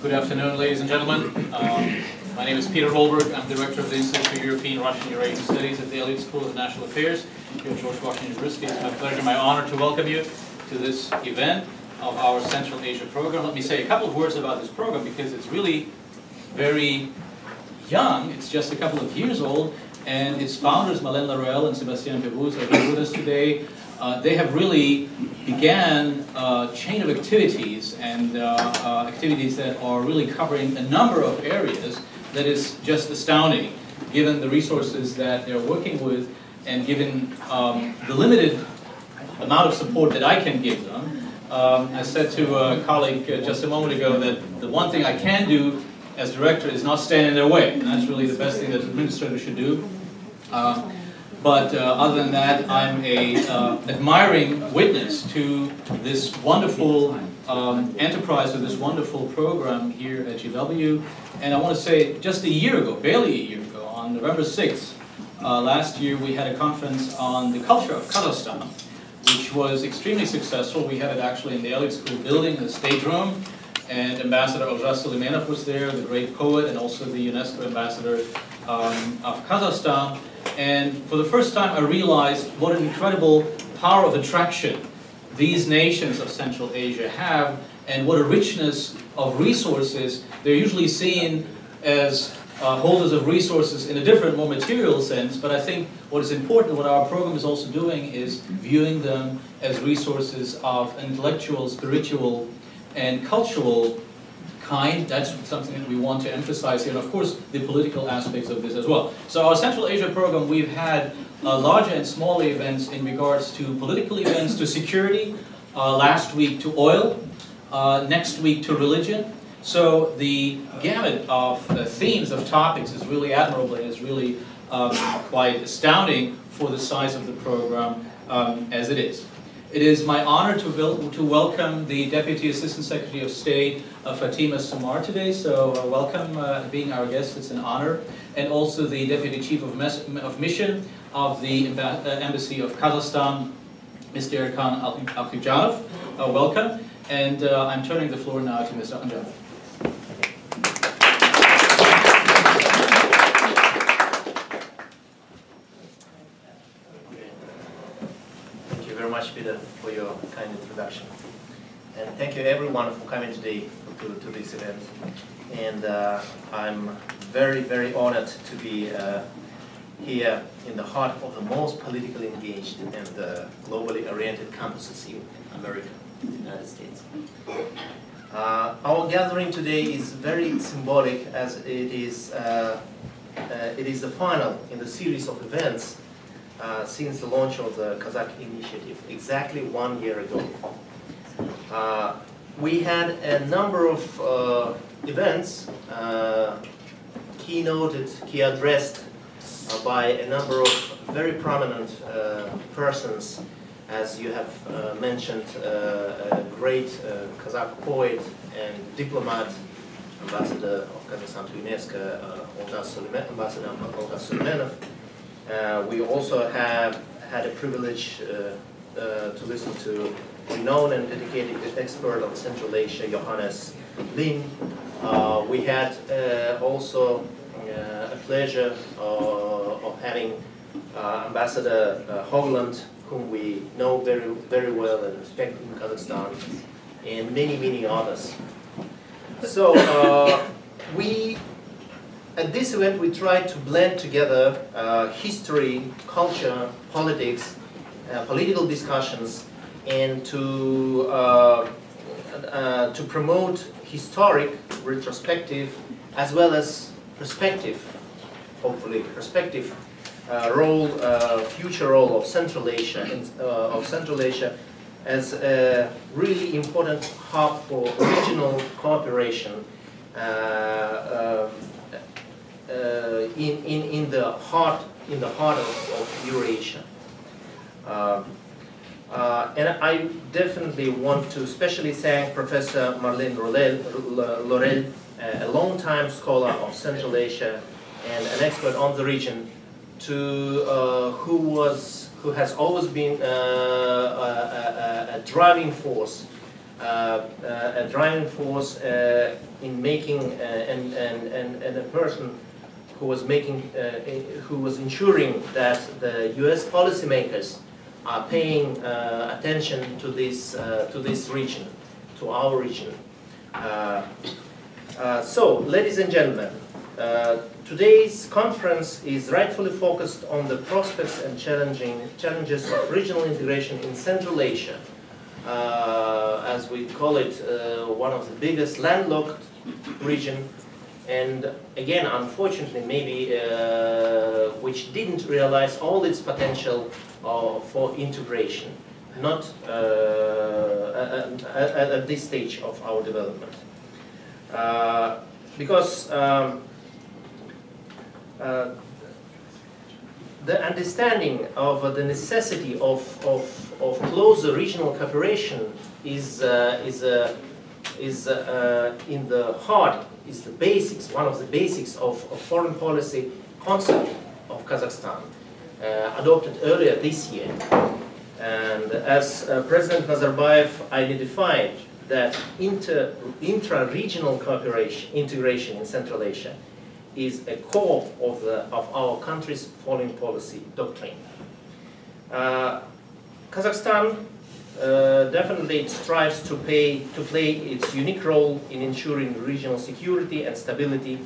Good afternoon, ladies and gentlemen. My name is Peter Holberg. I'm Director of the Institute for European, Russian, and Eurasian Studies at the Elliott School of National Affairs here at George Washington University. It's my pleasure, my honor to welcome you to this event of our Central Asia program. Let me say a couple of words about this program because it's really very young. It's just a couple of years old, and its founders, Malène Laruelle and Sébastien Pebus, are here with us today. They have really began a chain of activities and activities that are really covering a number of areas that is just astounding, given the resources that they're working with and given the limited amount of support that I can give them. I said to a colleague just a moment ago that the one thing I can do as director is not stand in their way, and that's really the best thing that an administrator should do. But other than that, I'm a admiring witness to this wonderful enterprise, to this wonderful program here at GW. And I want to say, just a year ago, barely a year ago, on November 6th, last year, we had a conference on the culture of Kazakhstan, which was extremely successful. We had it actually in the Elliott School building, in the stage room, and Ambassador Olzhas Suleimanov was there, the great poet, and also the UNESCO ambassador of Kazakhstan. And for the first time, I realized what an incredible power of attraction these nations of Central Asia have, and what a richness of resources. They're usually seen as holders of resources in a different, more material sense, but I think what is important, what our program is also doing, is viewing them as resources of intellectual, spiritual, and cultural kind. That's something that we want to emphasize here, and of course the political aspects of this as well. So our Central Asia program, we've had larger and smaller events in regards to political events, to security, last week to oil, next week to religion. So the gamut of themes, of topics is really admirable and is really quite astounding for the size of the program as it is. It is my honor to welcome the Deputy Assistant Secretary of State, Fatema Sumar, today. So welcome, being our guest, it's an honor. And also the Deputy Chief of Mission of the Embassy of Kazakhstan, Mr. Yerkin Akhinzhanov. Welcome. And I'm turning the floor now to Mr. Akhinzhanov. Much, Peter, for your kind introduction. And thank you everyone for coming today to this event. And I'm very, very honored to be here in the heart of the most politically engaged and globally oriented campuses in America, the United States. Our gathering today is very symbolic, as it is the final in the series of events since the launch of the Kazakh initiative, exactly 1 year ago. We had a number of events keynoted, key addressed by a number of very prominent persons, as you have mentioned, a great Kazakh poet and diplomat, Ambassador of Kazakhstan to UNESCO, Ambassador Olzhas Suleimanov. We also have had a privilege to listen to renowned and dedicated expert on Central Asia, Johannes Lin. We had also a pleasure of having Ambassador Hogland, whom we know very, very well and respect in Kazakhstan, and many, many others. So at this event, we tried to blend together history, culture, politics, political discussions, and to promote historic, retrospective, as well as perspective, hopefully perspective role, future role of Central Asia, as a really important hub for regional cooperation. In the heart of Eurasia, and I definitely want to especially thank Professor Malène Laruelle, a long-time scholar of Central Asia and an expert on the region, who has always been a driving force a driving force in making and a person who was ensuring that the U.S. policymakers are paying attention to this region, to our region. So, ladies and gentlemen, today's conference is rightfully focused on the prospects and challenges of regional integration in Central Asia. As we call it, one of the biggest landlocked region, and again, unfortunately, maybe which didn't realize all its potential for integration, not at this stage of our development. Because the understanding of the necessity of closer regional cooperation is in the heart, is the basics, one of the basics of foreign policy concept of Kazakhstan, adopted earlier this year. And as President Nazarbayev identified that intra-regional cooperation, integration in Central Asia is a core of our country's foreign policy doctrine. Kazakhstan definitely strives to play its unique role in ensuring regional security and stability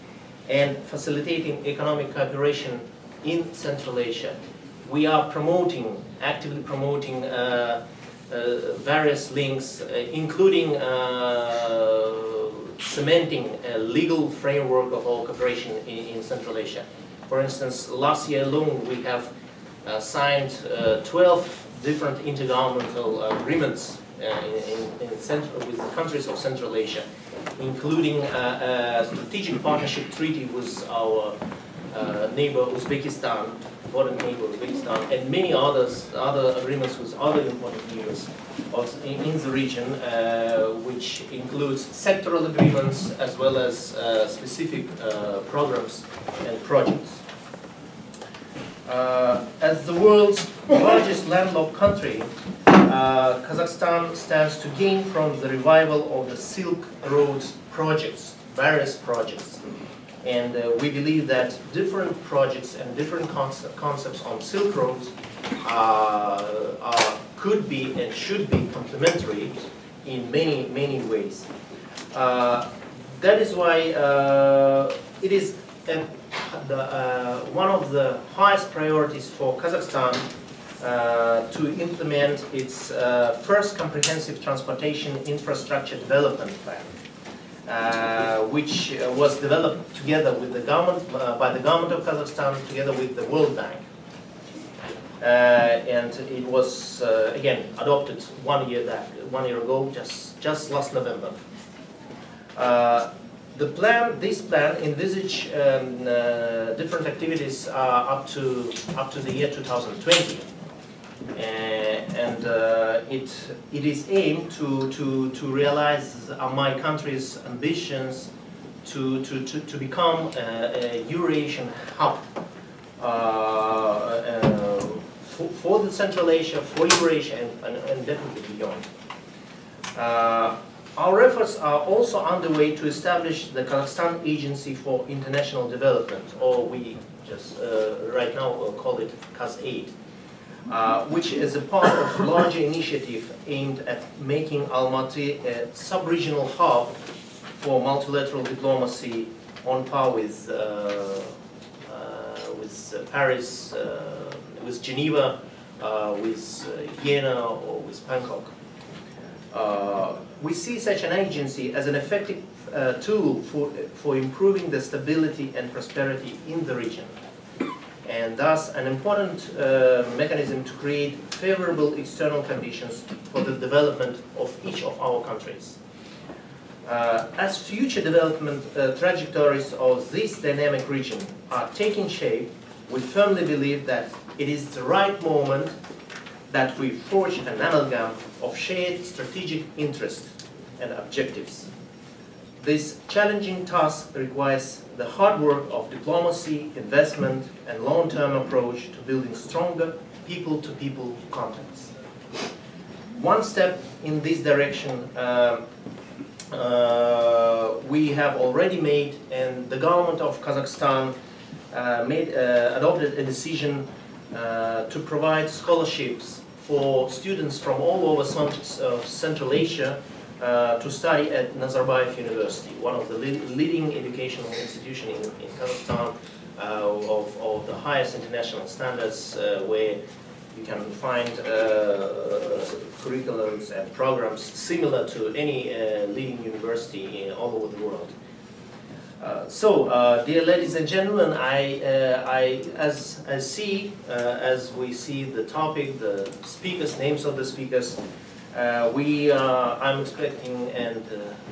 and facilitating economic cooperation in Central Asia. We are actively promoting various links, including cementing a legal framework of our cooperation in Central Asia. For instance, last year alone we have signed 12 different intergovernmental agreements with the countries of Central Asia, including a strategic partnership treaty with our neighbor Uzbekistan, important neighbor Uzbekistan, and many other agreements with other important neighbors in the region, which includes sectoral agreements as well as specific programs and projects. As the world's largest landlocked country, Kazakhstan stands to gain from the revival of the Silk Road projects, various projects. And we believe that different projects and different concepts on Silk Roads could be and should be complementary in many ways. That is why it is one of the highest priorities for Kazakhstan to implement its first comprehensive transportation infrastructure development plan, which was developed together with the government, by the government of Kazakhstan, together with the World Bank. And it was again adopted 1 year ago, just last November. This plan envisage different activities up to the year 2020, and it is aimed to realize my country's ambitions to become a Eurasian hub for the Central Asia, for Eurasia, and definitely beyond. Our efforts are also underway to establish the Kazakhstan Agency for International Development, or we just right now call it Kaz-8, which is a part of a larger initiative aimed at making Almaty a sub-regional hub for multilateral diplomacy on par with Paris, with Geneva, with Vienna, or with Bangkok. We see such an agency as an effective tool for improving the stability and prosperity in the region, and thus an important mechanism to create favorable external conditions for the development of each of our countries. As future development trajectories of this dynamic region are taking shape, we firmly believe that it is the right moment that we forge an amalgam of shared strategic interests and objectives. This challenging task requires the hard work of diplomacy, investment, and long-term approach to building stronger people-to-people contacts. One step in this direction we have already made, and the government of Kazakhstan adopted a decision to provide scholarships for students from all over Central Asia to study at Nazarbayev University, one of the leading educational institutions in Kazakhstan of the highest international standards, where you can find curriculums and programs similar to any leading university all over the world. Dear ladies and gentlemen, as we see the topic, the speakers, names of the speakers, I'm expecting, and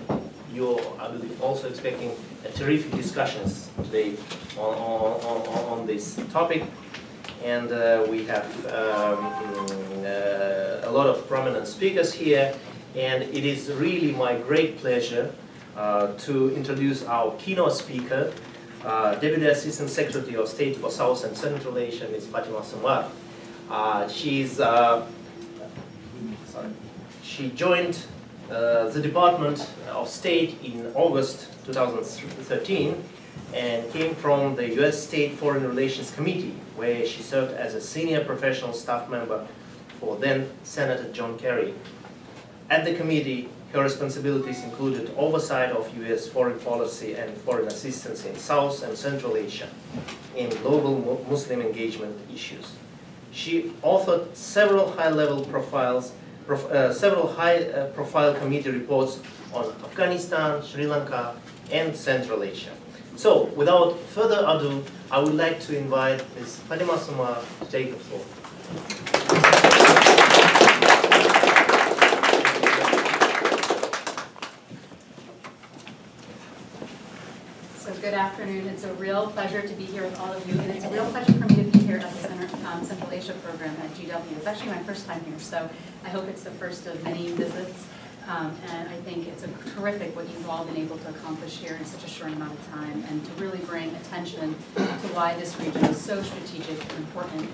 I believe also expecting, terrific discussions today on this topic. And we have a lot of prominent speakers here, and it is really my great pleasure to introduce our keynote speaker, Deputy Assistant Secretary of State for South and Central Asia, Ms. Fatema Sumar. She joined the Department of State in August 2013 and came from the U.S. State Foreign Relations Committee, where she served as a senior professional staff member for then Senator John Kerry. At the committee, her responsibilities included oversight of U.S. foreign policy and foreign assistance in South and Central Asia in global Muslim engagement issues. She authored several high-profile committee reports on Afghanistan, Sri Lanka, and Central Asia. So, without further ado, I would like to invite Ms. Fatema Sumar to take the floor. So, good afternoon. It's a real pleasure to be here with all of you, and it's a real pleasure for me to be here at the Central Asia program at GW. It's actually my first time here, so I hope it's the first of many visits. And I think it's terrific what you've all been able to accomplish here in such a short amount of time, and to really bring attention to why this region is so strategic and important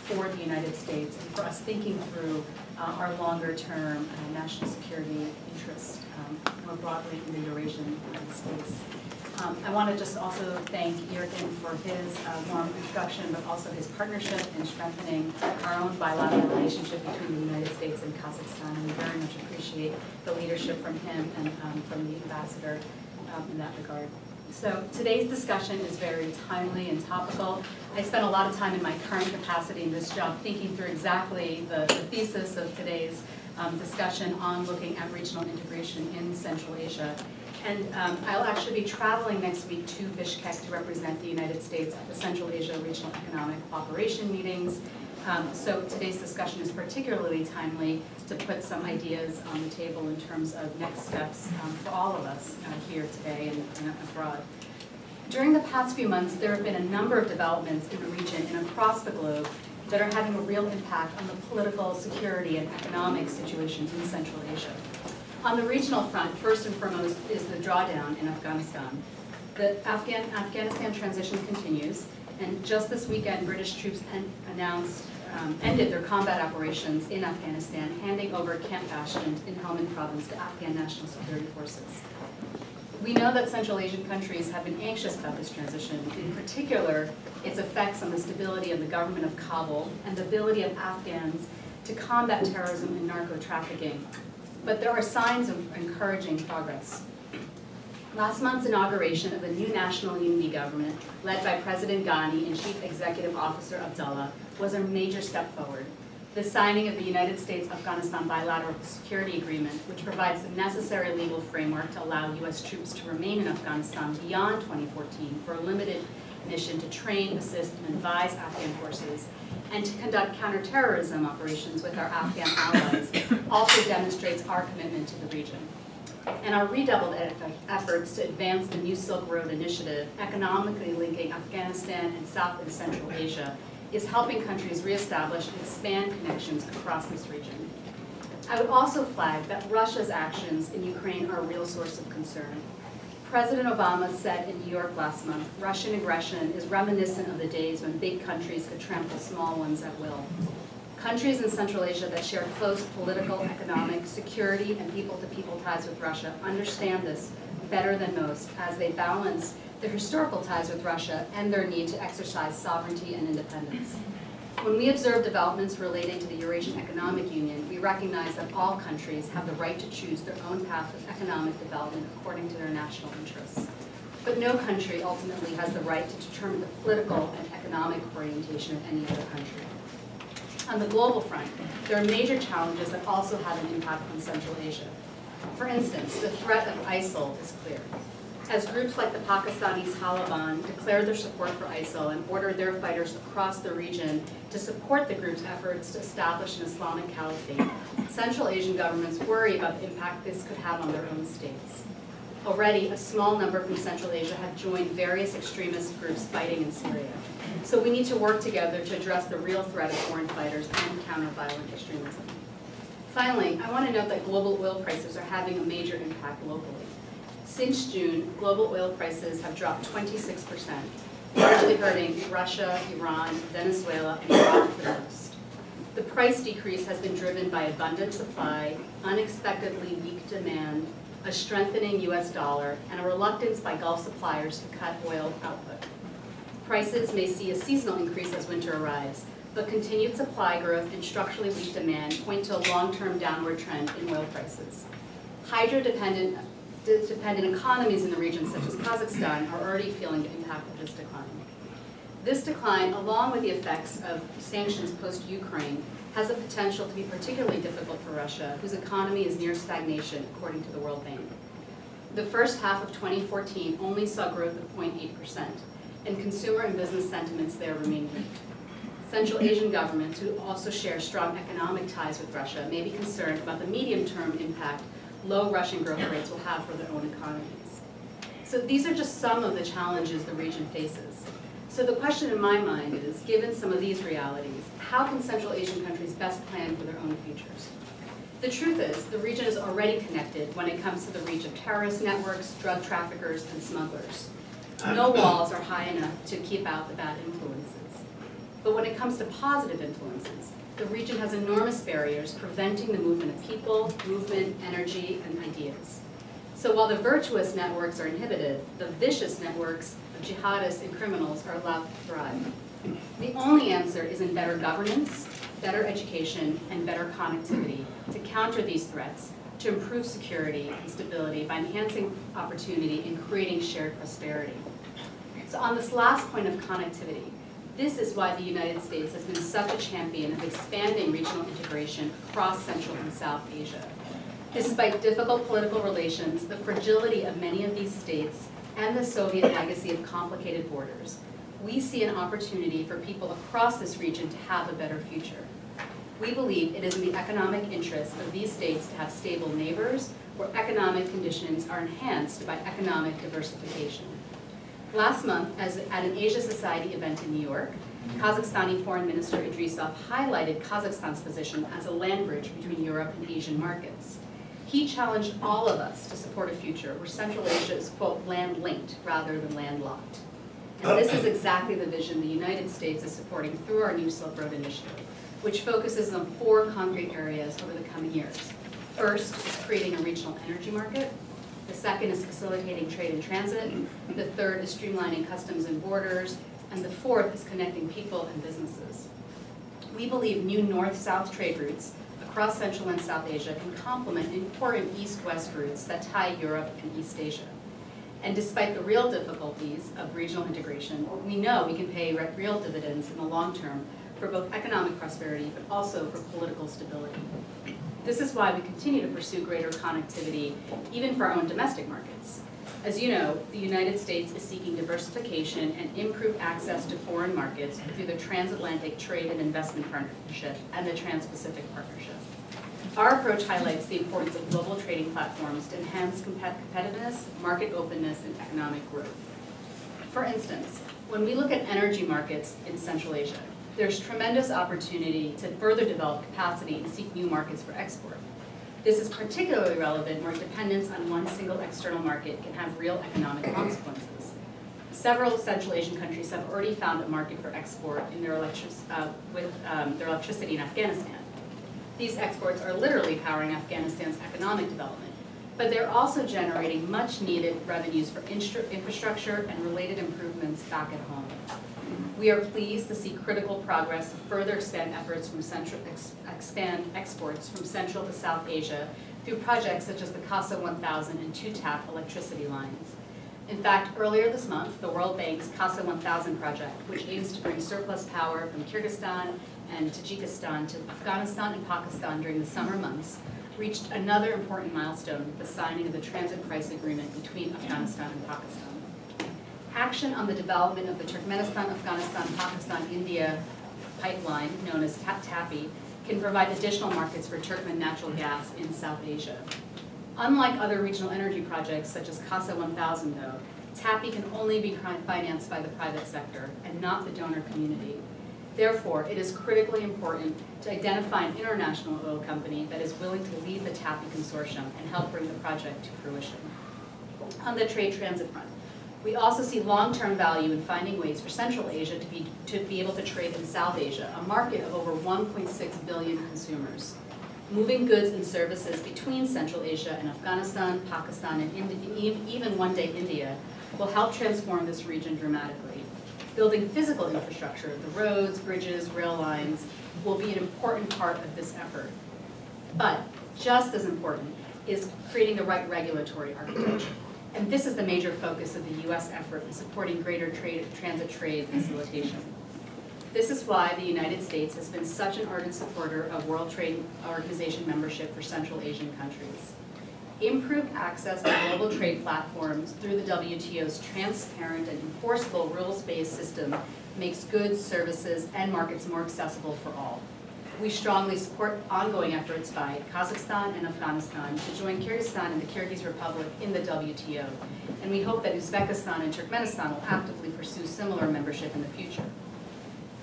for the United States, and for us thinking through our longer-term national security interest more broadly in the Eurasian space. I want to just also thank Yerkin for his warm introduction, but also his partnership in strengthening our own bilateral relationship between the United States and Kazakhstan. And we very much appreciate the leadership from him and from the ambassador in that regard. So today's discussion is very timely and topical. I spent a lot of time in my current capacity in this job thinking through exactly the thesis of today's discussion on looking at regional integration in Central Asia. And I'll actually be traveling next week to Bishkek to represent the United States at the Central Asia Regional Economic Cooperation meetings. So today's discussion is particularly timely to put some ideas on the table in terms of next steps for all of us here today and abroad. During the past few months, there have been a number of developments in the region and across the globe that are having a real impact on the political, security, and economic situation in Central Asia. On the regional front, first and foremost is the drawdown in Afghanistan. The Afghanistan transition continues, and just this weekend, British troops ended their combat operations in Afghanistan, handing over Camp Ashland in Helmand province to Afghan National Security Forces. We know that Central Asian countries have been anxious about this transition, in particular, its effects on the stability of the government of Kabul and the ability of Afghans to combat terrorism and narco-trafficking. But there are signs of encouraging progress. Last month's inauguration of the new National Unity Government, led by President Ghani and Chief Executive Officer Abdullah, was a major step forward. The signing of the United States-Afghanistan Bilateral Security Agreement, which provides the necessary legal framework to allow U.S. troops to remain in Afghanistan beyond 2014 for a limited mission to train, assist, and advise Afghan forces, and to conduct counterterrorism operations with our Afghan allies, also demonstrates our commitment to the region. And our redoubled efforts to advance the New Silk Road Initiative, economically linking Afghanistan and South and Central Asia, is helping countries reestablish and expand connections across this region. I would also flag that Russia's actions in Ukraine are a real source of concern. President Obama said in New York last month, Russian aggression is reminiscent of the days when big countries could trample small ones at will. Countries in Central Asia that share close political, economic, security, and people-to-people ties with Russia understand this better than most as they balance their historical ties with Russia and their need to exercise sovereignty and independence. When we observe developments relating to the Eurasian Economic Union, we recognize that all countries have the right to choose their own path of economic development according to their national interests. But no country ultimately has the right to determine the political and economic orientation of any other country. On the global front, there are major challenges that also have an impact on Central Asia. For instance, the threat of ISIL is clear. As groups like the Pakistani Taliban declare their support for ISIL and order their fighters across the region to support the group's efforts to establish an Islamic caliphate, Central Asian governments worry about the impact this could have on their own states. Already, a small number from Central Asia have joined various extremist groups fighting in Syria. So we need to work together to address the real threat of foreign fighters and counter violent extremism. Finally, I want to note that global oil prices are having a major impact locally. Since June, global oil prices have dropped 26%, largely hurting Russia, Iran, Venezuela, and Iraq the most. The price decrease has been driven by abundant supply, unexpectedly weak demand, a strengthening US dollar, and a reluctance by Gulf suppliers to cut oil output. Prices may see a seasonal increase as winter arrives, but continued supply growth and structurally weak demand point to a long-term downward trend in oil prices. Hydro-dependent economies in the region, such as Kazakhstan, are already feeling the impact of this decline. This decline, along with the effects of sanctions post-Ukraine, has the potential to be particularly difficult for Russia, whose economy is near stagnation, according to the World Bank. The first half of 2014 only saw growth of 0.8%, and consumer and business sentiments there remain weak. Central Asian governments, who also share strong economic ties with Russia, may be concerned about the medium-term impact low Russian growth rates will have for their own economies. So these are just some of the challenges the region faces. So the question in my mind is, given some of these realities, how can Central Asian countries best plan for their own futures? The truth is, the region is already connected when it comes to the reach of terrorist networks, drug traffickers, and smugglers. No walls are high enough to keep out the bad influences. But when it comes to positive influences, the region has enormous barriers preventing the movement of people, movement, energy, and ideas. So while the virtuous networks are inhibited, the vicious networks of jihadists and criminals are allowed to thrive. The only answer is in better governance, better education, and better connectivity to counter these threats, to improve security and stability by enhancing opportunity and creating shared prosperity. So on this last point of connectivity, this is why the United States has been such a champion of expanding regional integration across Central and South Asia. Despite difficult political relations, the fragility of many of these states, and the Soviet legacy of complicated borders, we see an opportunity for people across this region to have a better future. We believe it is in the economic interest of these states to have stable neighbors where economic conditions are enhanced by economic diversification. Last month, at an Asia Society event in New York, Kazakhstani Foreign Minister Idrisov highlighted Kazakhstan's position as a land bridge between Europe and Asian markets. He challenged all of us to support a future where Central Asia is, quote, land-linked rather than landlocked. And this is exactly the vision the United States is supporting through our New Silk Road Initiative, which focuses on 4 concrete areas over the coming years. First is creating a regional energy market. The second is facilitating trade and transit. The third is streamlining customs and borders. And the fourth is connecting people and businesses. We believe new north-south trade routes across Central and South Asia can complement important east-west routes that tie Europe and East Asia. And despite the real difficulties of regional integration, we know we can pay real dividends in the long term for both economic prosperity, but also for political stability. This is why we continue to pursue greater connectivity, even for our own domestic markets. As you know, the United States is seeking diversification and improved access to foreign markets through the Transatlantic Trade and Investment Partnership and the Trans-Pacific Partnership. Our approach highlights the importance of global trading platforms to enhance competitiveness, market openness, and economic growth. For instance, when we look at energy markets in Central Asia, there's tremendous opportunity to further develop capacity and seek new markets for export. This is particularly relevant where dependence on one single external market can have real economic consequences. Several Central Asian countries have already found a market for export in their their electricity in Afghanistan. These exports are literally powering Afghanistan's economic development, but they're also generating much needed revenues for infrastructure and related improvements back at home. We are pleased to see critical progress to further expand efforts from expand exports from Central to South Asia through projects such as the CASA 1000 and two-tap electricity lines. In fact, earlier this month, the World Bank's CASA 1000 project, which aims to bring surplus power from Kyrgyzstan and Tajikistan to Afghanistan and Pakistan during the summer months, reached another important milestone with the signing of the transit price agreement between Afghanistan and Pakistan. Action on the development of the Turkmenistan, Afghanistan, Pakistan, India pipeline, known as TAPI, can provide additional markets for Turkmen natural gas in South Asia. Unlike other regional energy projects such as CASA 1000 though, TAPI can only be financed by the private sector and not the donor community. Therefore, it is critically important to identify an international oil company that is willing to lead the TAPI consortium and help bring the project to fruition. On the trade transit front, we also see long-term value in finding ways for Central Asia to be able to trade in South Asia, a market of over 1.6 billion consumers. Moving goods and services between Central Asia and Afghanistan, Pakistan, and even one day India will help transform this region dramatically. Building physical infrastructure, the roads, bridges, rail lines, will be an important part of this effort. But just as important is creating the right regulatory architecture. And this is the major focus of the U.S. effort in supporting greater transit trade facilitation. This is why the United States has been such an ardent supporter of World Trade Organization membership for Central Asian countries. Improved access to global trade platforms through the WTO's transparent and enforceable rules-based system makes goods, services, and markets more accessible for all. We strongly support ongoing efforts by Kazakhstan and Afghanistan to join Kyrgyzstan and the Kyrgyz Republic in the WTO, and we hope that Uzbekistan and Turkmenistan will actively pursue similar membership in the future.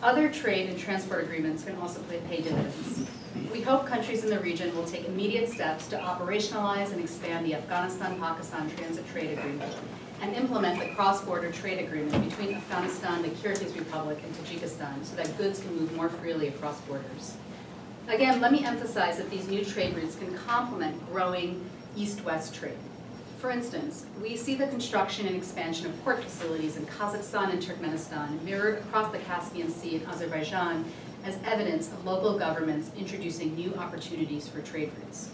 Other trade and transport agreements can also pay dividends. We hope countries in the region will take immediate steps to operationalize and expand the Afghanistan-Pakistan Transit Trade Agreement and implement the cross-border trade agreement between Afghanistan, the Kyrgyz Republic, and Tajikistan so that goods can move more freely across borders. Again, let me emphasize that these new trade routes can complement growing east-west trade. For instance, we see the construction and expansion of port facilities in Kazakhstan and Turkmenistan mirrored across the Caspian Sea and Azerbaijan as evidence of local governments introducing new opportunities for trade routes.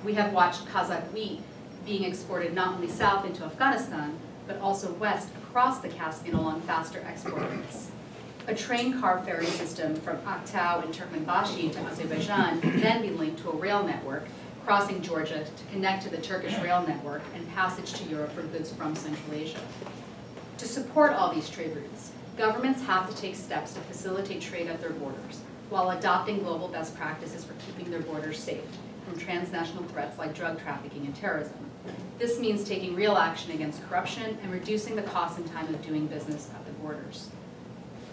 We have watched Kazakh wheat being exported not only south into Afghanistan, but also west across the Caspian along faster export routes. A train car ferry system from Aktau and Turkmenbashi to Azerbaijan can then be linked to a rail network crossing Georgia to connect to the Turkish rail network and passage to Europe for goods from Central Asia. To support all these trade routes, governments have to take steps to facilitate trade at their borders while adopting global best practices for keeping their borders safe from transnational threats like drug trafficking and terrorism. This means taking real action against corruption and reducing the cost and time of doing business at the borders.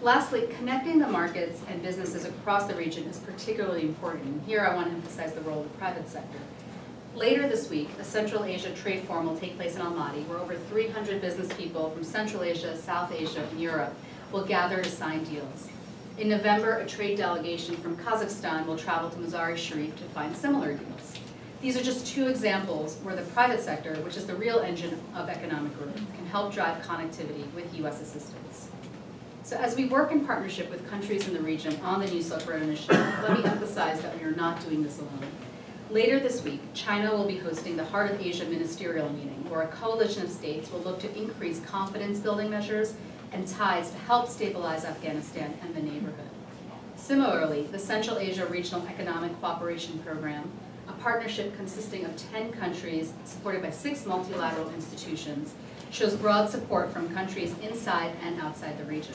Lastly, connecting the markets and businesses across the region is particularly important. Here I want to emphasize the role of the private sector. Later this week, a Central Asia Trade Forum will take place in Almaty, where over 300 business people from Central Asia, South Asia, and Europe will gather to sign deals. In November, a trade delegation from Kazakhstan will travel to Mazar-i-Sharif to find similar deals. These are just two examples where the private sector, which is the real engine of economic growth, can help drive connectivity with U.S. assistance. So as we work in partnership with countries in the region on the New Silk Road Initiative, let me emphasize that we are not doing this alone. Later this week, China will be hosting the Heart of Asia Ministerial Meeting, where a coalition of states will look to increase confidence-building measures and ties to help stabilize Afghanistan and the neighborhood. Similarly, the Central Asia Regional Economic Cooperation Program, a partnership consisting of 10 countries supported by 6 multilateral institutions, shows broad support from countries inside and outside the region.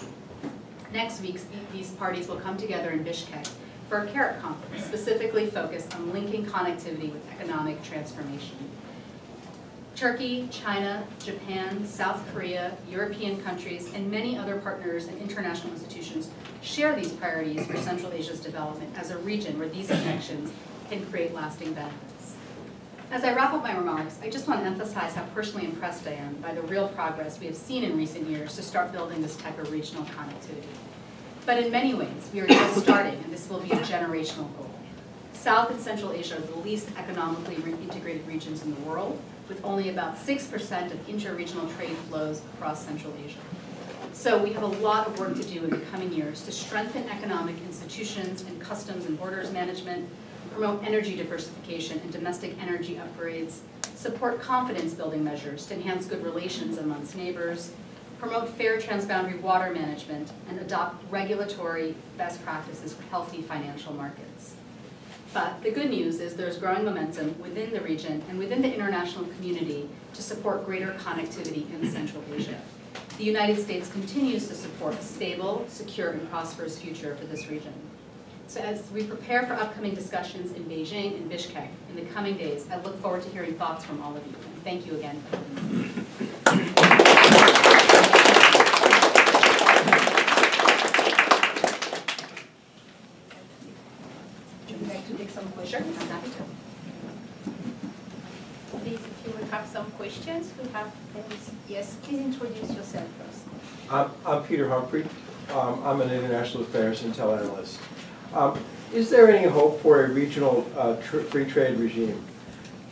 Next week, these parties will come together in Bishkek for a CARET conference specifically focused on linking connectivity with economic transformation. Turkey, China, Japan, South Korea, European countries, and many other partners and international institutions share these priorities for Central Asia's development as a region where these connections can create lasting benefits. As I wrap up my remarks, I just want to emphasize how personally impressed I am by the real progress we have seen in recent years to start building this type of regional connectivity. But in many ways, we are just starting, and this will be a generational goal. South and Central Asia are the least economically integrated regions in the world, with only about 6% of inter-regional trade flows across Central Asia. So we have a lot of work to do in the coming years to strengthen economic institutions and customs and borders management, promote energy diversification and domestic energy upgrades, support confidence-building measures to enhance good relations amongst neighbors, promote fair transboundary water management, and adopt regulatory best practices for healthy financial markets. But the good news is there's growing momentum within the region and within the international community to support greater connectivity in Central Asia. The United States continues to support a stable, secure, and prosperous future for this region. So as we prepare for upcoming discussions in Beijing and Bishkek in the coming days, I look forward to hearing thoughts from all of you. And thank you again. Would you like to take some questions? I'm happy to. Please, if you will have some questions, we have, yes, please introduce yourself first. I'm Peter Humphrey. I'm an international affairs intel analyst. Is there any hope for a regional free trade regime?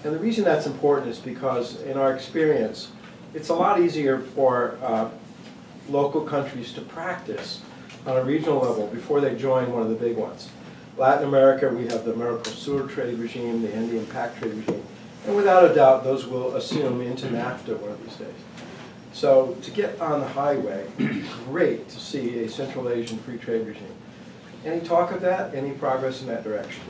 And the reason that's important is because, in our experience, it's a lot easier for local countries to practice on a regional level before they join one of the big ones. Latin America, we have the Mercosur trade regime, the Andean Pact trade regime, and without a doubt, those will assume into NAFTA one of these days. So to get on the highway, great to see a Central Asian free trade regime. Any talk of that? Any progress in that direction?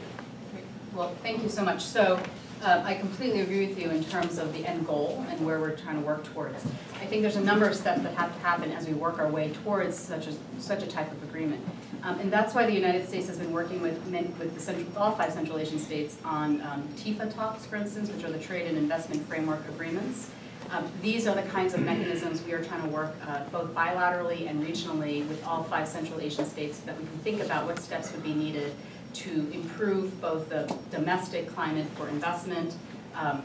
Well, thank you so much. So I completely agree with you in terms of the end goal and where we're trying to work towards. I think there's a number of steps that have to happen as we work our way towards such a type of agreement. And that's why the United States has been working with all 5 Central Asian states on TIFA talks, for instance, which are the Trade and Investment Framework Agreements. These are the kinds of mechanisms we are trying to work both bilaterally and regionally with all 5 Central Asian states so that we can think about what steps would be needed to improve both the domestic climate for investment,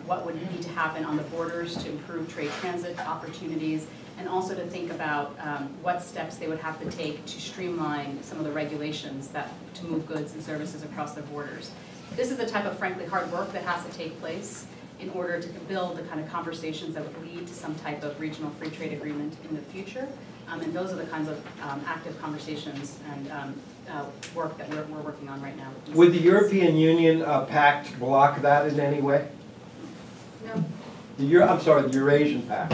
what would need to happen on the borders to improve trade transit opportunities, and also to think about what steps they would have to take to streamline some of the regulations to move goods and services across their borders. This is the type of, frankly, hard work that has to take place in order to build the kind of conversations that would lead to some type of regional free trade agreement in the future. And those are the kinds of active conversations and work that we're working on right now. Would the European Union Pact block that in any way? No. I'm sorry, the Eurasian Pact.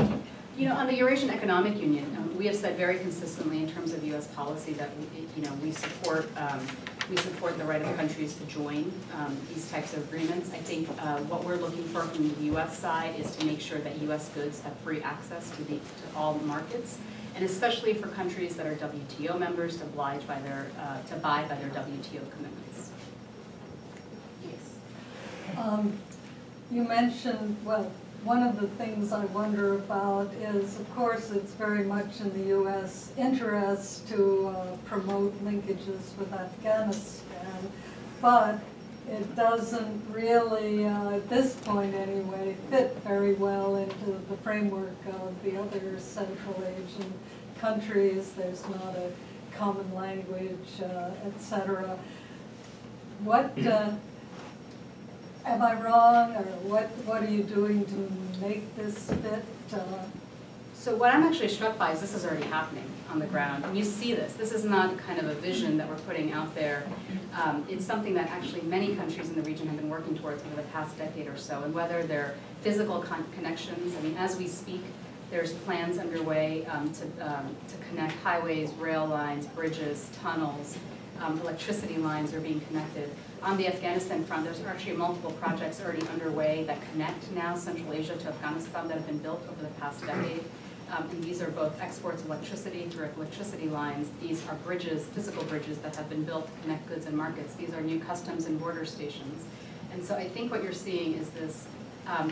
You know, on the Eurasian Economic Union, we have said very consistently in terms of U.S. policy that we support the right of countries to join these types of agreements. I think what we're looking for from the U.S. side is to make sure that U.S. goods have free access to all markets, and especially for countries that are WTO members to abide by their WTO commitments. Yes. You mentioned, well, one of the things I wonder about is, of course, it's very much in the U.S. interest to promote linkages with Afghanistan, but it doesn't really, at this point anyway, fit very well into the framework of the other Central Asian countries. There's not a common language, etc. What am I wrong, or what are you doing to make this fit? So what I'm actually struck by is this is already happening on the ground. And you see this. This is not kind of a vision that we're putting out there. It's something that actually many countries in the region have been working towards over the past decade or so. And whether they're physical connections, I mean, as we speak, there's plans underway to connect highways, rail lines, bridges, tunnels, electricity lines are being connected. On the Afghanistan front, there's actually multiple projects already underway that connect now Central Asia to Afghanistan that have been built over the past decade. And these are both exports of electricity through electricity lines. These are bridges, physical bridges that have been built to connect goods and markets. These are new customs and border stations. And so I think what you're seeing is this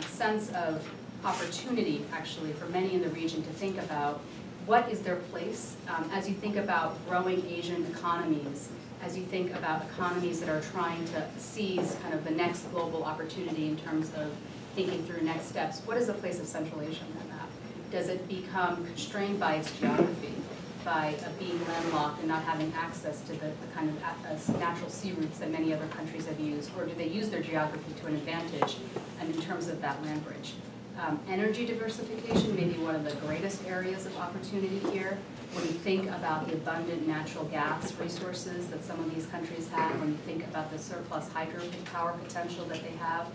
sense of opportunity, actually, for many in the region to think about what is their place as you think about growing Asian economies, as you think about economies that are trying to seize kind of the next global opportunity in terms of thinking through next steps. What is the place of Central Asia on that map? Does it become constrained by its geography, by being landlocked and not having access to the kind of natural sea routes that many other countries have used, or do they use their geography to an advantage and in terms of that land bridge? Energy diversification may be one of the greatest areas of opportunity here. When you think about the abundant natural gas resources that some of these countries have, when you think about the surplus hydropower potential that they have,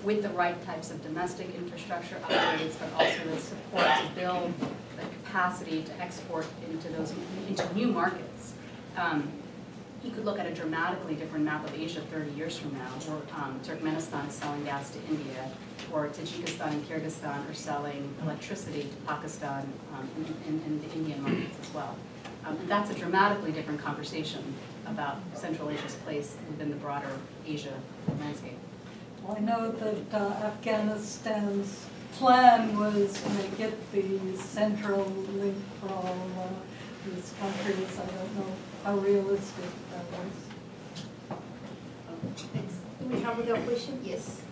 with the right types of domestic infrastructure upgrades, but also the support to build the capacity to export into new markets. You could look at a dramatically different map of Asia 30 years from now, where Turkmenistan is selling gas to India, or Tajikistan and Kyrgyzstan are selling electricity to Pakistan and the Indian markets as well. And that's a dramatically different conversation about Central Asia's place within the broader Asia landscape. Well, I know that Afghanistan's plan was to make it the central link for all these countries. I don't know how realistic that was. Do we have another question? Yes.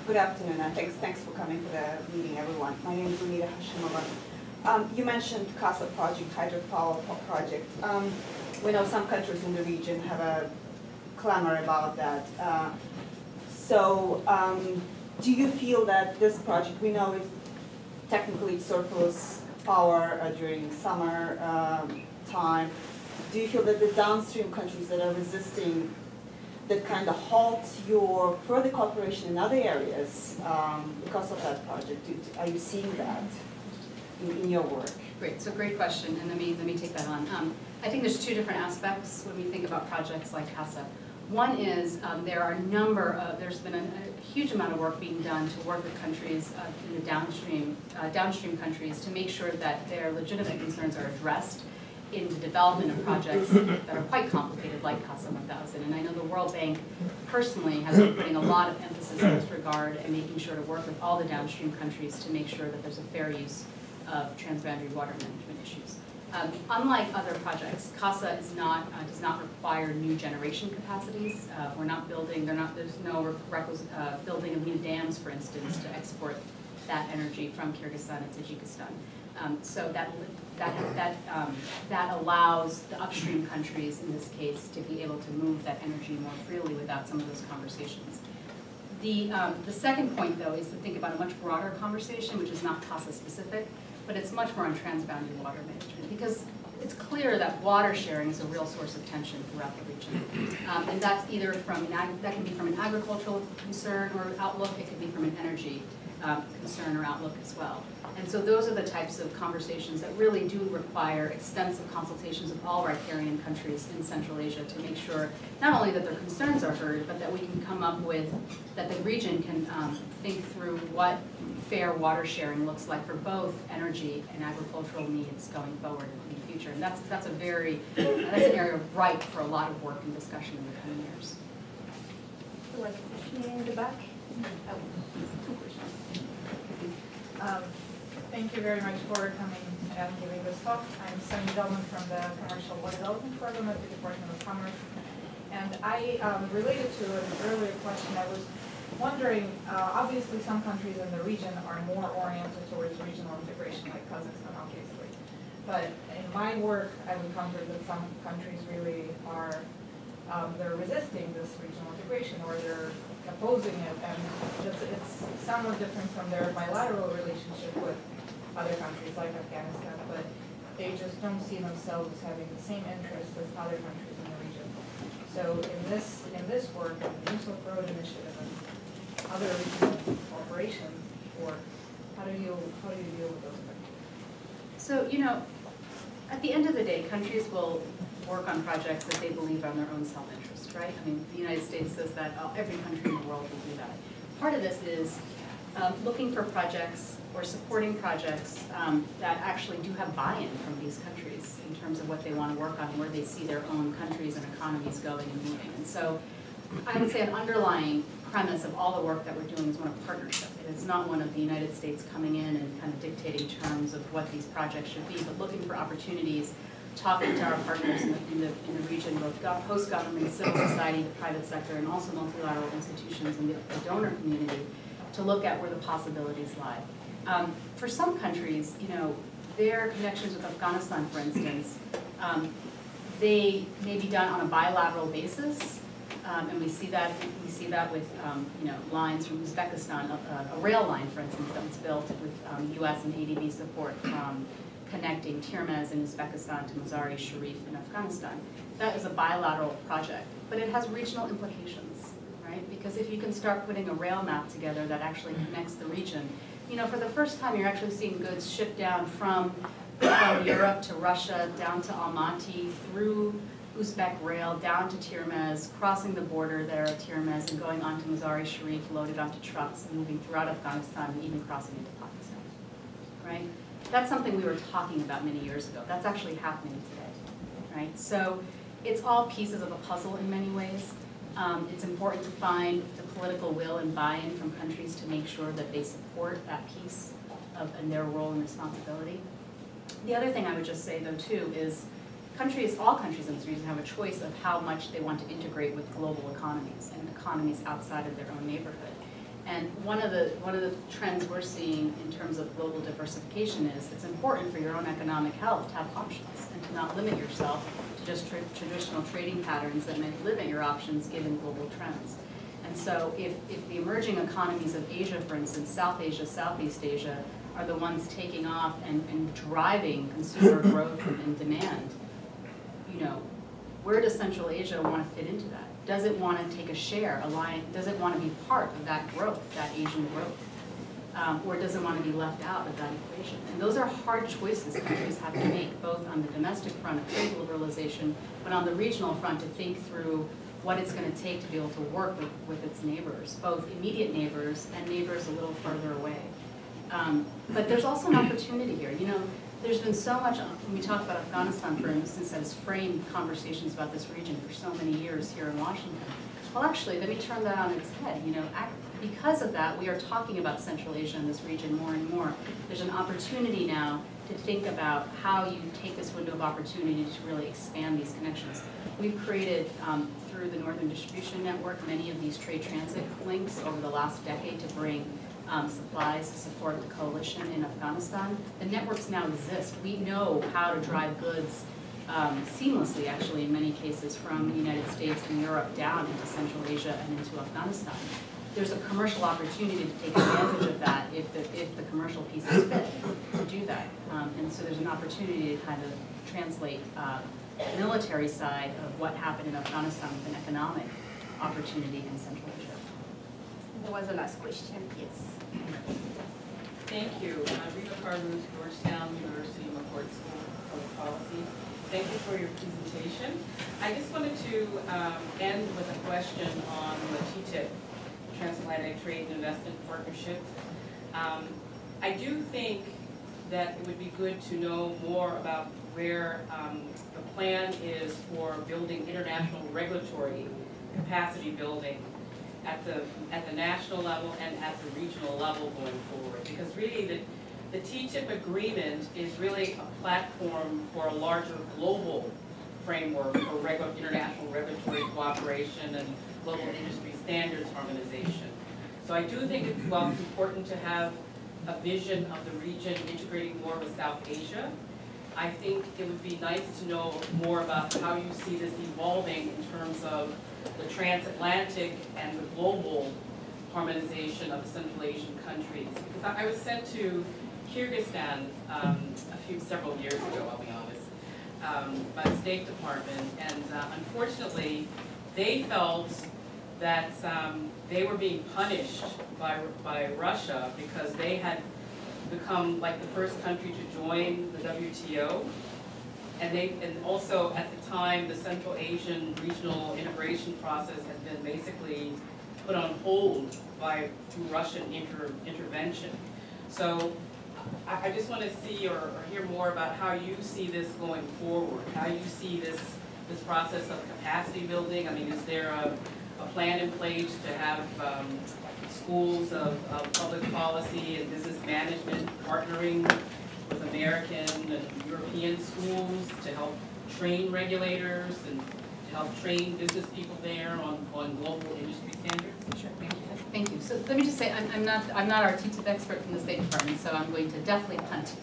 Good afternoon, and thanks for coming to the meeting, everyone. My name is Anita Hashimova. You mentioned Kasa project, hydropower project. We know some countries in the region have a clamor about that. Do you feel that this project, we know it technically surplus power during summer time. Do you feel that the downstream countries that are resisting that kind of halt your further cooperation in other areas because of that project? Are you seeing that in your work? Great, so great question, and let me take that on. I think there's two different aspects when we think about projects like CASA. One is there are a number of, there's been a huge amount of work being done to work with countries in the downstream countries to make sure that their legitimate concerns are addressed in the development of projects that are quite complicated, like CASA 1000. And I know the World Bank personally has been putting a lot of emphasis in this regard and making sure to work with all the downstream countries to make sure that there's a fair use of transboundary water management issues. Unlike other projects, CASA does not require new generation capacities. We're not building, there's no building of new dams, for instance, to export that energy from Kyrgyzstan and Tajikistan. So that allows the upstream countries, in this case, to be able to move that energy more freely without some of those conversations. The second point, though, is to think about a much broader conversation, which is not CASA specific, but it's much more on transboundary water management, because it's clear that water sharing is a real source of tension throughout the region. And that's either that can be from an agricultural concern or outlook, it could be from an energy concern or outlook as well. And so those are the types of conversations that really do require extensive consultations with all riparian countries in Central Asia to make sure not only that their concerns are heard, but that we can come up with, that the region can think through what fair water sharing looks like for both energy and agricultural needs going forward in the future. And that's an area ripe for a lot of work and discussion in the coming years. So like a question in the back? Oh, two questions. Thank you very much for coming and giving this talk. I'm Sunny Delman from the Commercial Water Development Program at the Department of Commerce. And I, related to an earlier question, I was wondering, obviously some countries in the region are more oriented towards regional integration, like Kazakhstan, obviously. But in my work, I've encountered that some countries really are, they're resisting this regional integration, or they're opposing it, and it's somewhat different from their bilateral relationship with other countries like Afghanistan, but they just don't see themselves as having the same interests as other countries in the region. So in this work, the Use of Road Initiative and other regional cooperation work, how do you deal with those countries? So, at the end of the day, countries will work on projects that they believe are in their own self-interest, right? I mean, the United States says that every country in the world will do that. Part of this is looking for projects or supporting projects that actually do have buy-in from these countries in terms of what they want to work on, where they see their own countries and economies going and moving. And so I would say an underlying premise of all the work that we're doing is one of partnership. It is not one of the United States coming in and kind of dictating terms of what these projects should be, but looking for opportunities talking to our partners in the region, both host government, civil society, the private sector, and also multilateral institutions and the donor community, to look at where the possibilities lie. For some countries, their connections with Afghanistan, for instance, they may be done on a bilateral basis, and we see that with lines from Uzbekistan, a rail line, for instance, that was built with U.S. and ADB support from connecting Tirmez in Uzbekistan to Mazar-e-Sharif in Afghanistan. That is a bilateral project, but it has regional implications, right? Because if you can start putting a rail map together that actually connects the region, for the first time you're actually seeing goods shipped down from Europe to Russia, down to Almaty, through Uzbek rail, down to Tirmez, crossing the border there at Tirmez and going on to Mazar-e-Sharif, loaded onto trucks, and moving throughout Afghanistan and even crossing into Pakistan, right? That's something we were talking about many years ago. That's actually happening today, right? So it's all pieces of a puzzle in many ways. It's important to find the political will and buy-in from countries to make sure that they support that piece and their role and responsibility. The other thing I would just say, though, too, is all countries in this region have a choice of how much they want to integrate with global economies and economies outside of their own neighborhood. And one of the trends we're seeing in terms of global diversification is it's important for your own economic health to have options and to not limit yourself to just traditional trading patterns that may limit your options given global trends. And so if the emerging economies of Asia, for instance, South Asia, Southeast Asia, are the ones taking off and driving consumer growth and demand, where does Central Asia want to fit into that? Does it want to take a share, does it want to be part of that growth, that Asian growth? Or does it want to be left out of that equation? And those are hard choices countries have to make, both on the domestic front of trade liberalization, but on the regional front to think through what it's going to take to be able to work with its neighbors, both immediate neighbors and neighbors a little further away. But there's also an opportunity here. There's been so much, when we talk about Afghanistan, for instance, that has framed conversations about this region for so many years here in Washington. Well, actually, let me turn that on its head. Because of that, we are talking about Central Asia and this region more and more. There's an opportunity now to think about how you take this window of opportunity to really expand these connections. We've created, through the Northern Distribution Network, many of these trade transit links over the last decade to bring supplies to support the coalition in Afghanistan. The networks now exist. We know how to drive goods seamlessly, actually, in many cases, from the United States and Europe down into Central Asia and into Afghanistan. There's a commercial opportunity to take advantage of that if the commercial piece is fit to do that. And so there's an opportunity to kind of translate the military side of what happened in Afghanistan with an economic opportunity in Central Asia. There was a last question, yes. Thank you. Rita Carluz, Georgetown University McCourt School of Public Policy. Thank you for your presentation. I just wanted to end with a question on the TTIP, Transatlantic Trade and Investment Partnership. I do think that it would be good to know more about where the plan is for building international regulatory capacity building at the national level and at the regional level going forward. Because really the TTIP agreement is really a platform for a larger global framework for international regulatory cooperation and global industry standards harmonization. So I do think it's important to have a vision of the region integrating more with South Asia. I think it would be nice to know more about how you see this evolving in terms of the transatlantic and the global harmonization of the Central Asian countries. Because I was sent to Kyrgyzstan several years ago, I'll be honest, by the State Department, and unfortunately, they felt that they were being punished by Russia because they had become like the first country to join the WTO. And also at the time, the Central Asian regional integration process has been basically put on hold through Russian intervention. So I just want to see or hear more about how you see this going forward, how you see this process of capacity building. I mean, is there a plan in place to have schools of public policy and business management partnering with American and European schools to help train regulators and to help train business people there on global industry standards? Sure, thank you. So let me just say, I'm not our TTIP expert from the State Department, so I'm going to definitely punt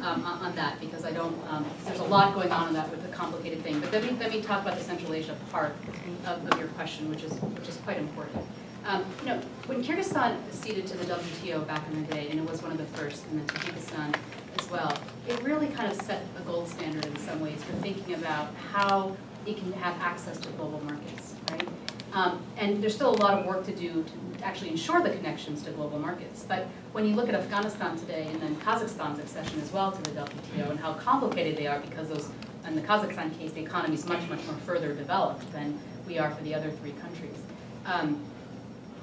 on that because I don't. There's a lot going on in that with a complicated thing. But let me talk about the Central Asia part of your question, which is quite important. You know, when Kyrgyzstan acceded to the WTO back in the day, and it was one of the first, and then Tajikistan as well, it really kind of set a gold standard in some ways for thinking about how it can have access to global markets, right? And there's still a lot of work to do to actually ensure the connections to global markets. But when you look at Afghanistan today, and then Kazakhstan's accession as well to the WTO, and how complicated they are because those, in the Kazakhstan case, the economy is much, much more further developed than we are for the other three countries.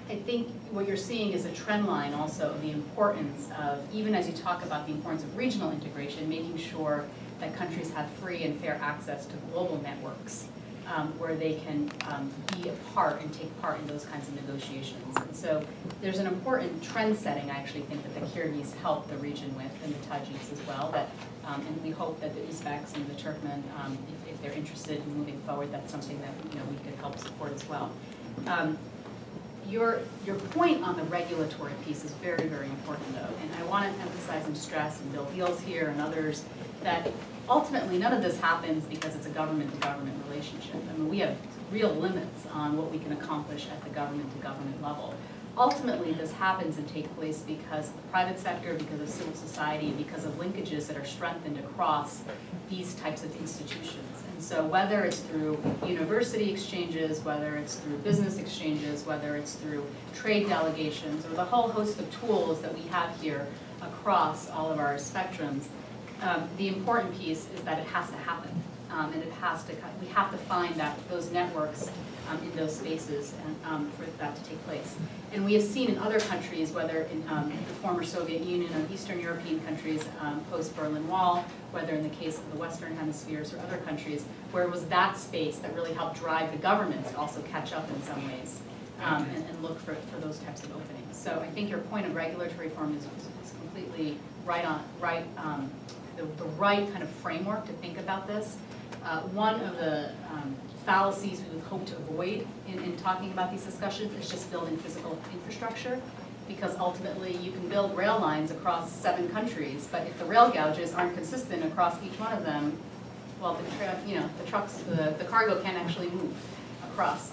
I think what you're seeing is a trend line also of the importance of, even as you talk about the importance of regional integration, making sure that countries have free and fair access to global networks where they can be a part and take part in those kinds of negotiations. And so there's an important trend setting, I actually think, that the Kyrgyz help the region with, and the Tajiks as well. That, and we hope that the Uzbeks and the Turkmen, if they're interested in moving forward, that's something that we could help support as well. Your point on the regulatory piece is very, very important, though, and I want to emphasize and stress, and Bill Beal's here and others, that ultimately none of this happens because it's a government-to-government relationship. I mean, we have real limits on what we can accomplish at the government-to-government level. Ultimately, this happens and takes place because of the private sector, because of civil society, and because of linkages that are strengthened across these types of institutions. And so whether it's through university exchanges, whether it's through business exchanges, whether it's through trade delegations, or the whole host of tools that we have here across all of our spectrums, the important piece is that it has to happen. And we have to find those networks in those spaces and for that to take place. And we have seen in other countries, whether in the former Soviet Union or Eastern European countries post-Berlin Wall, whether in the case of the Western hemispheres or other countries, where it was that space that really helped drive the governments to also catch up in some ways and look for those types of openings. So I think your point of regulatory reform is completely right on, the right kind of framework to think about this. One of the fallacies we would hope to avoid in talking about these discussions is just building physical infrastructure, because ultimately you can build rail lines across 7 countries, but if the rail gauges aren't consistent across each one of them, well, the cargo can't actually move across.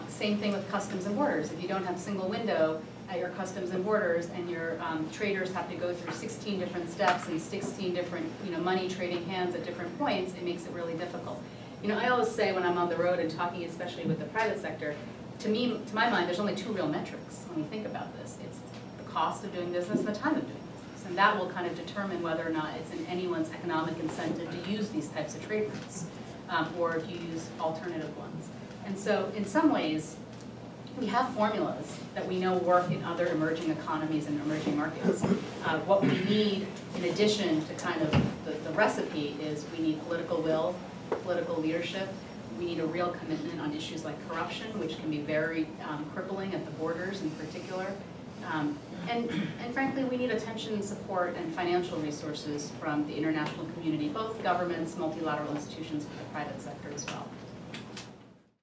Same thing with customs and borders. If you don't have single window at your customs and borders, and your traders have to go through 16 different steps and 16 different money trading hands at different points, it makes it really difficult. I always say when I'm on the road and talking, especially with the private sector, to my mind, there's only 2 real metrics when we think about this. It's the cost of doing business and the time of doing business, and that will kind of determine whether or not it's in anyone's economic incentive to use these types of trade routes, or if you use alternative ones. And so, in some ways, we have formulas that we know work in other emerging economies and emerging markets. What we need, in addition to kind of the recipe, is we need political will, political leadership. We need a real commitment on issues like corruption, which can be very crippling at the borders in particular. And frankly, we need attention and support and financial resources from the international community, both governments, multilateral institutions, and the private sector as well.